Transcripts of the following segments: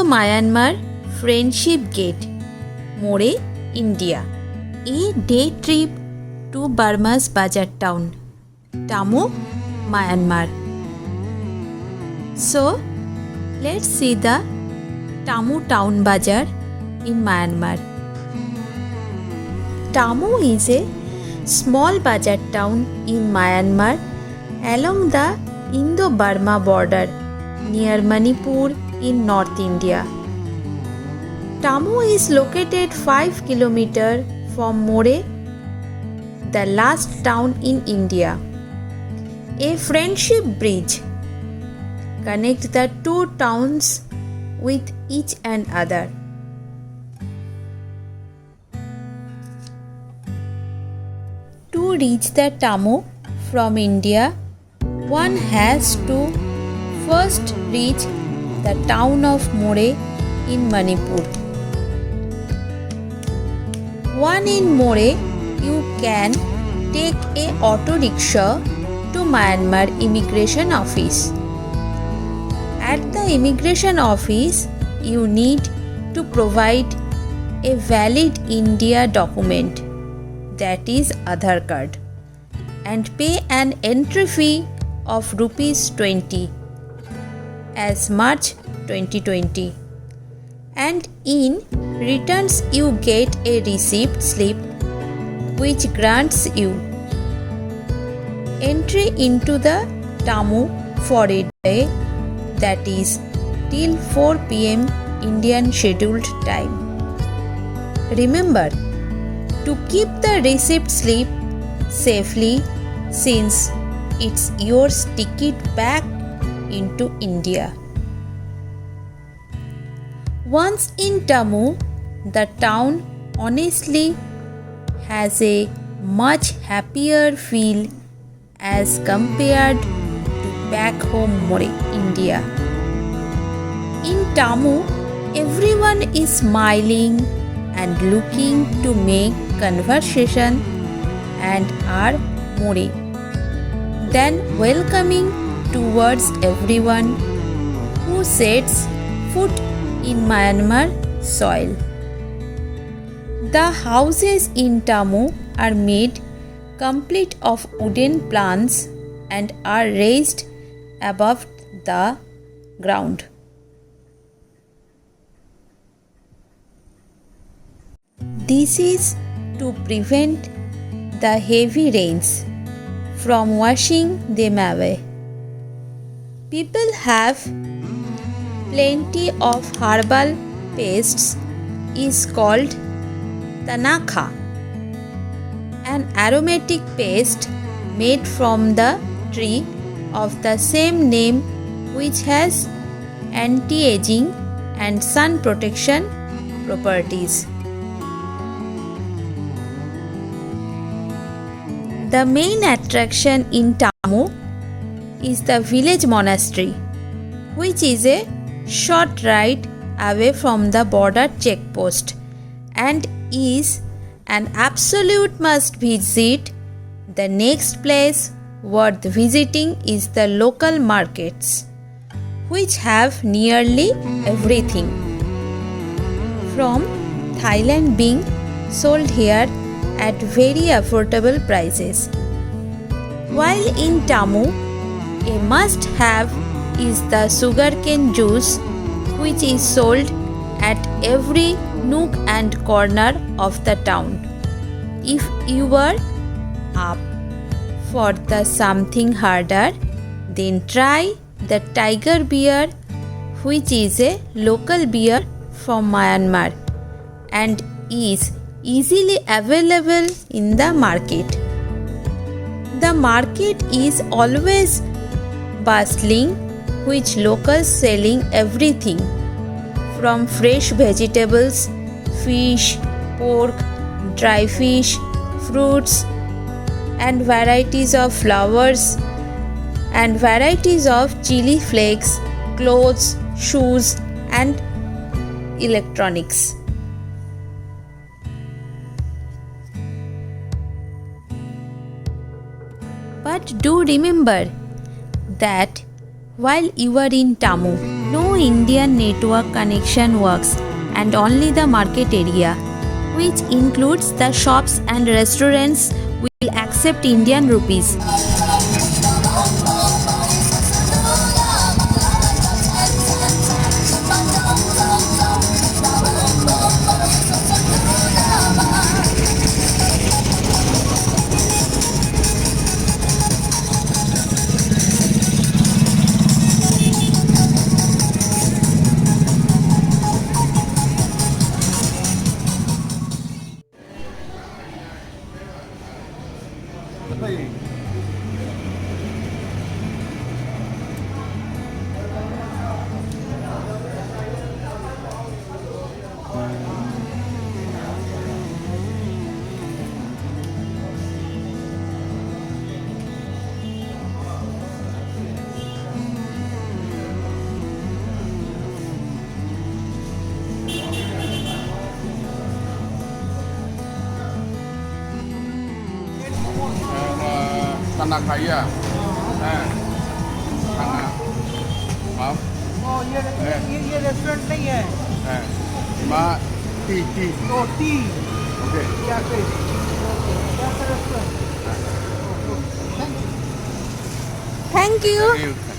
Myanmar Friendship Gate, More, India. A day trip to Burma's Bazar town, Tamu, Myanmar. So, let's see the Tamu town Bazar in Myanmar. Tamu is a small Bazar town in Myanmar along the Indo-Burma border near Manipur in North India. Tamu is located 5 km from More, the last town in India. A friendship bridge connects the two towns with each and other. To reach the Tamu from India, one has to first reach the town of More in Manipur. One in More, you can take a auto rickshaw to Myanmar Immigration Office. At the Immigration Office, you need to provide a valid India document, that is Aadhaar card, and pay an entry fee of ₹20 as March 2020. And in returns you get a receipt slip which grants you entry into the Tamu for a day, that is till 4 p.m. Indian scheduled time. Remember to keep the receipt slip safely since it's your ticket back into India. Once in Tamu, the town honestly has a much happier feel as compared to back home More, India. In Tamu, everyone is smiling and looking to make conversation and are more than welcoming towards everyone who sets foot in Myanmar soil. The houses in Tamu are made complete of wooden planks and are raised above the ground. This is to prevent the heavy rains from washing them away. People have plenty of herbal pastes is called Tanakha, an aromatic paste made from the tree of the same name which has anti-aging and sun protection properties. The main attraction in Tamu is the village monastery, which is a short ride away from the border checkpost and is an absolute must visit. The next place worth visiting is the local markets, which have nearly everything from Thailand being sold here at very affordable prices. While in Tamu, a must-have is the sugarcane juice, which is sold at every nook and corner of the town. If you were up for the something harder, then try the tiger beer, which is a local beer from Myanmar and is easily available in the market. The market is always bustling, which locals selling everything from fresh vegetables, fish, pork, dry fish, fruits, and varieties of flowers and varieties of chili flakes, clothes, shoes, and electronics. But do remember that while you are in Tamu. No Indian network connection works and only the market area, which includes the shops and restaurants, will accept Indian rupees. Tanah Kaya. Tanah. Maaf. ये restaurant नहीं है Ma tea. तो T Okay. Cafe cafe restaurant Thank you. Thank you.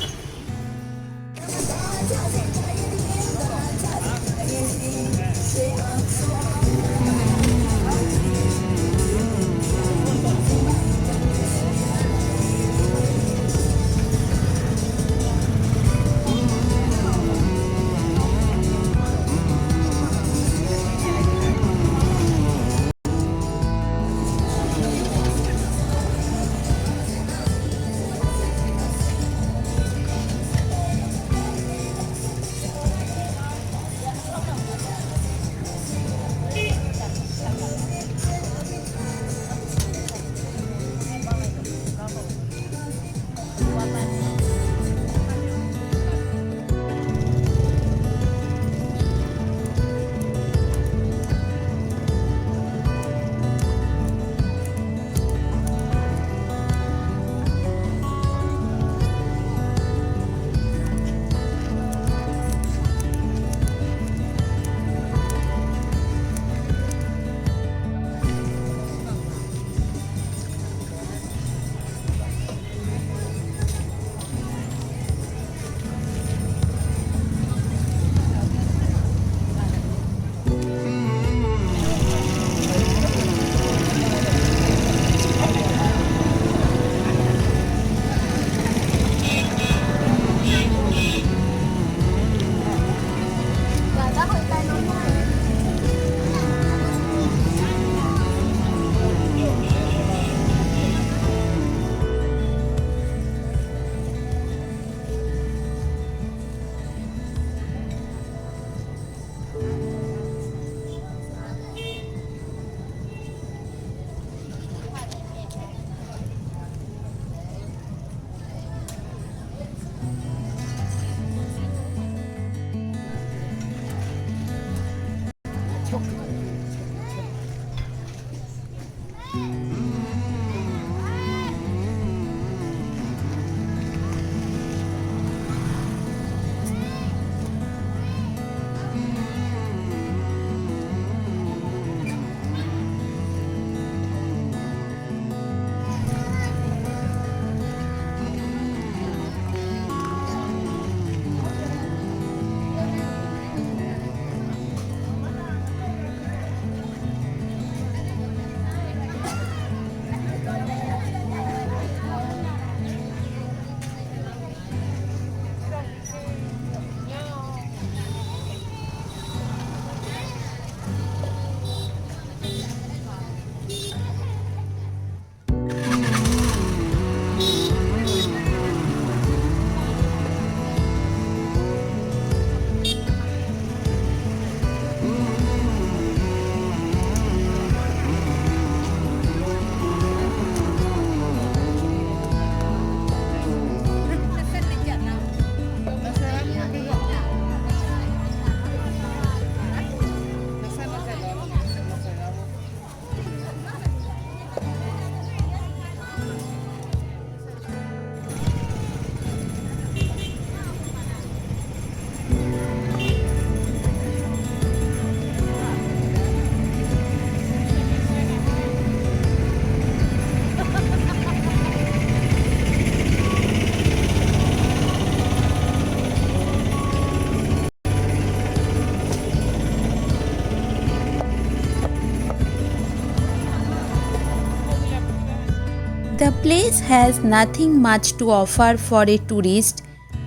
The place has nothing much to offer for a tourist,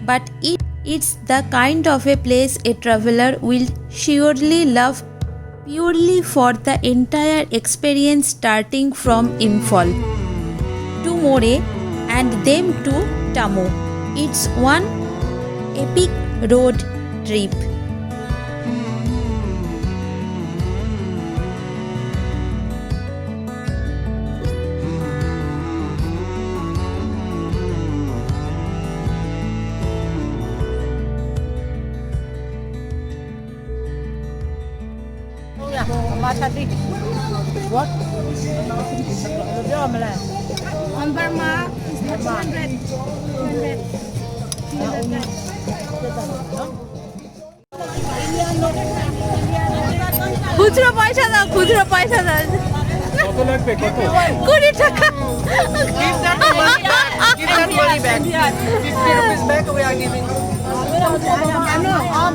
but it's the kind of a place a traveler will surely love purely for the entire experience, starting from Imphal to More and then to Tamu. It's one epic road trip. Oh yeah, Machadi. What? On Burma is not 200. 200. খুচরো পয়সা দাও, খুচরো পয়সা দাও। কত লাগবে কত 20 টাকা। Give that money back. 50 rupees back we are giving.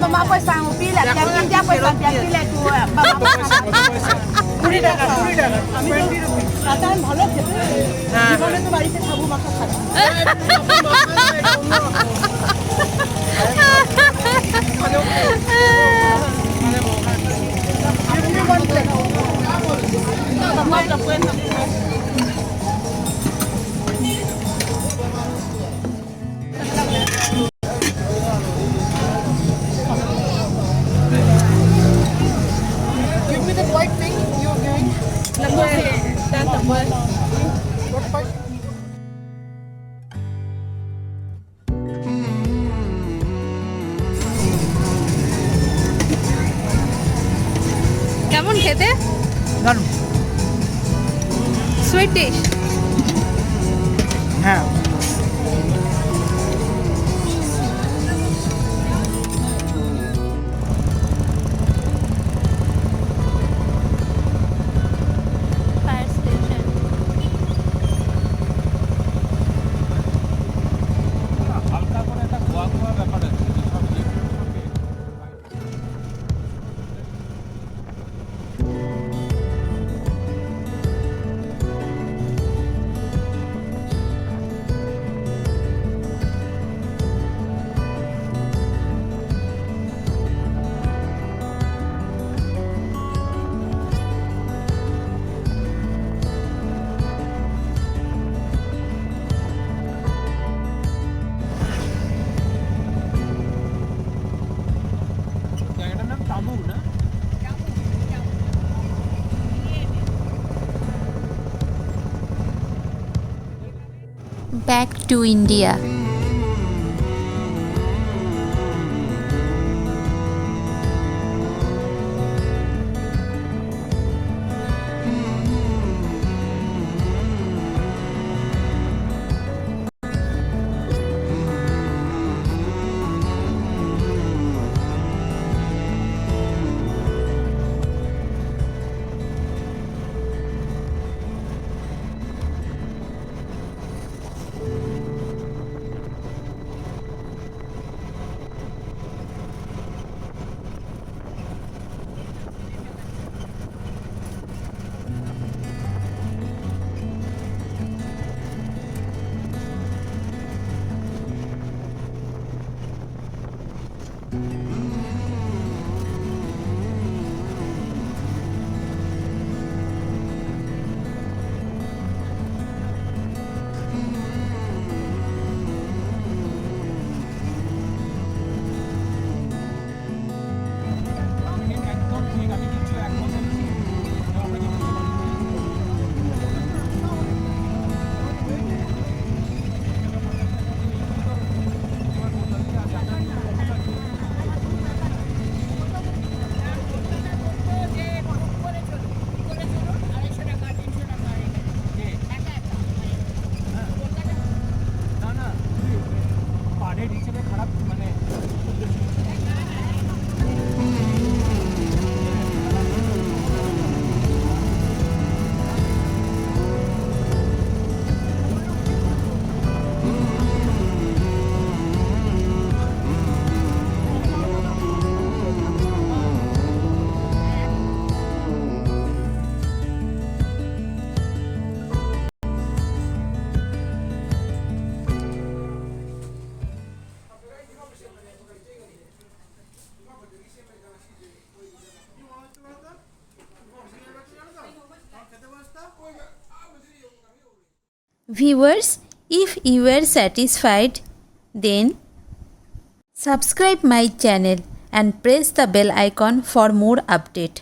Burma পয়সা পিলে ইন্ডিয়া পয়সা পিলে তো বাবা 20 টাকা 20 rupees. আটা ভালো খেতে জীবনে তো বাড়িতে খাবো মাখা খাবো Give me the white thing you're giving. What white? কেমন খেতে? দারুন। Sweet dish. হ্যাঁ ফায়ার স্টেশন। হালকা করে একটা গোয়া গোয়া ব্যাপার আছে সব জায়গাটার নাম তামু না Back to India. Viewers, if you are satisfied, then subscribe my channel and press the bell icon for more update.